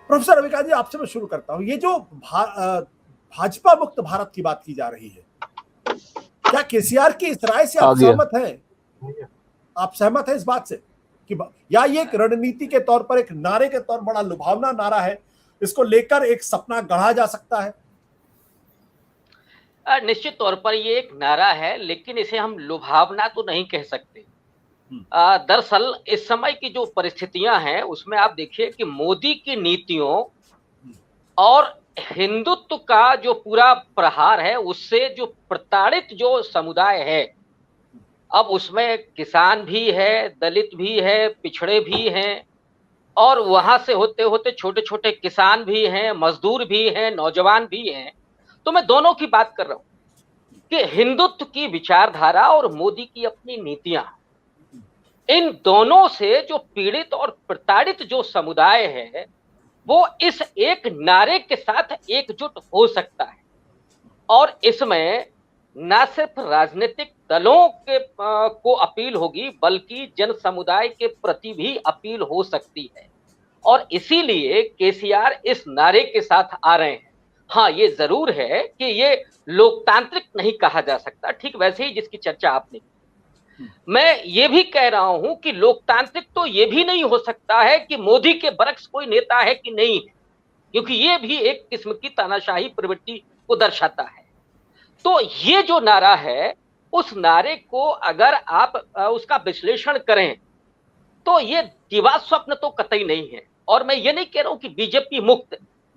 Professor Ravikant जी, आपसे मैं शुरू करता हूं। ये जो भाजपा मुक्त भारत की बात की जा रही है, क्या केसीआर की इस राय से आप सहमत हैं? आप सहमत हैं इस बात से कि या ये एक रणनीति के तौर पर, एक नारे के तौर, बड़ा लुभावना नारा है, इसको लेकर एक सपना गढ़ा जा सकता है? निश्चित तौर पर ये एक नारा है, लेकिन इसे हम लुभावना तो नहीं कह सकते। दरअसल इस समय की जो परिस्थितियां हैं उसमें आप देखिए कि मोदी की नीतियों और हिंदुत्व का जो पूरा प्रहार है, उससे जो प्रताड़ित जो समुदाय है, अब उसमें किसान भी है, दलित भी है, पिछड़े भी हैं, और वहां से होते होते छोटे छोटे किसान भी हैं, मजदूर भी हैं, नौजवान भी हैं। तो मैं दोनों की बात कर रहा हूं कि हिंदुत्व की विचारधारा और मोदी की अपनी नीतियां, इन दोनों से जो पीड़ित और प्रताड़ित जो समुदाय है, वो इस एक नारे के साथ एकजुट हो सकता है। और इसमें न सिर्फ राजनीतिक दलों के को अपील होगी, बल्कि जन समुदाय के प्रति भी अपील हो सकती है। और इसीलिए केसीआर इस नारे के साथ आ रहे हैं। हाँ, ये जरूर है कि ये लोकतांत्रिक नहीं कहा जा सकता, ठीक वैसे ही जिसकी चर्चा आपने की। मैं ये भी कह रहा हूं कि लोकतांत्रिक तो ये भी नहीं हो सकता है कि मोदी के बरक्स कोई नेता है कि नहीं है, क्योंकि ये भी एक किस्म की तानाशाही प्रवृत्ति को दर्शाता है। तो ये जो नारा है, उस नारे को अगर आप उसका विश्लेषण करें तो ये दिवा स्वप्न तो कतई नहीं है। और मैं ये नहीं कह रहा हूं कि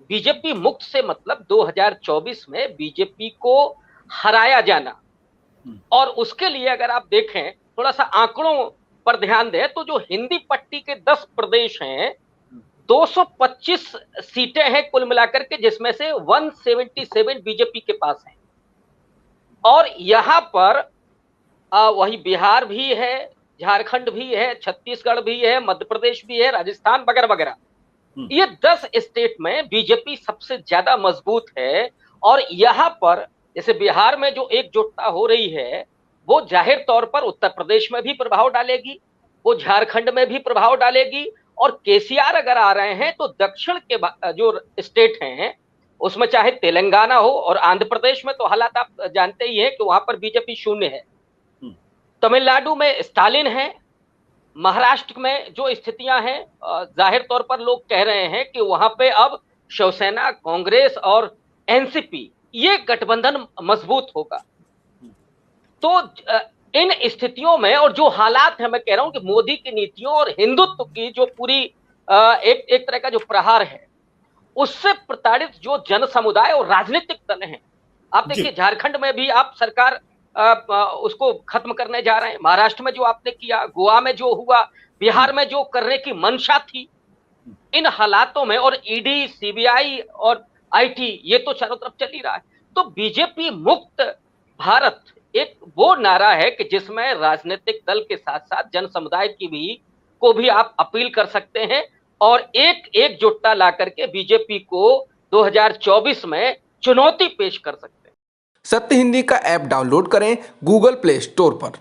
बीजेपी मुक्त से मतलब 2024 में बीजेपी को हराया जाना। और उसके लिए अगर आप देखें, थोड़ा सा आंकड़ों पर ध्यान दें, तो जो हिंदी पट्टी के 10 प्रदेश हैं, 225 सीटें हैं कुल मिलाकर के, जिसमें से 177 बीजेपी के पास हैं। और यहां पर वही बिहार भी है, झारखंड भी है, छत्तीसगढ़ भी है, मध्य प्रदेश भी है, राजस्थान वगैरह वगैरह। ये 10 स्टेट में बीजेपी सबसे ज्यादा मजबूत है। और यहां पर जैसे बिहार में जो एकजुटता हो रही है, वो जाहिर तौर पर उत्तर प्रदेश में भी प्रभाव डालेगी, वो झारखंड में भी प्रभाव डालेगी। और केसीआर अगर आ रहे हैं तो दक्षिण के जो स्टेट हैं, उसमें चाहे तेलंगाना हो, और आंध्र प्रदेश में तो हालात आप जानते ही हैं कि वहां पर बीजेपी शून्य है। तमिलनाडु में स्टालिन है, महाराष्ट्र में जो स्थितियां हैं, जाहिर तौर पर लोग कह रहे हैं कि वहां पे अब शिवसेना, कांग्रेस और एनसीपी, ये गठबंधन मजबूत होगा। तो इन स्थितियों में, और जो हालात है, मैं कह रहा हूं कि मोदी की नीतियों और हिंदुत्व की जो पूरी एक तरह का जो प्रहार है, उससे प्रताड़ित जो जन समुदाय और राजनीतिक दल हैं, आप देखिए झारखंड में भी आप सरकार उसको खत्म करने जा रहे हैं। महाराष्ट्र में जो आपने किया, गोवा में जो हुआ, बिहार में जो करने की मंशा थी, इन हालातों में, और ईडी, सीबीआई और आईटी, ये तो चारों तरफ चल ही रहा है। तो बीजेपी मुक्त भारत एक वो नारा है कि जिसमें राजनीतिक दल के साथ साथ जन समुदाय की भी आप अपील कर सकते हैं, और एकजुटता ला करके बीजेपी को 2024 में चुनौती पेश कर सकते हैं। सत्य हिंदी का ऐप डाउनलोड करें गूगल प्ले स्टोर पर।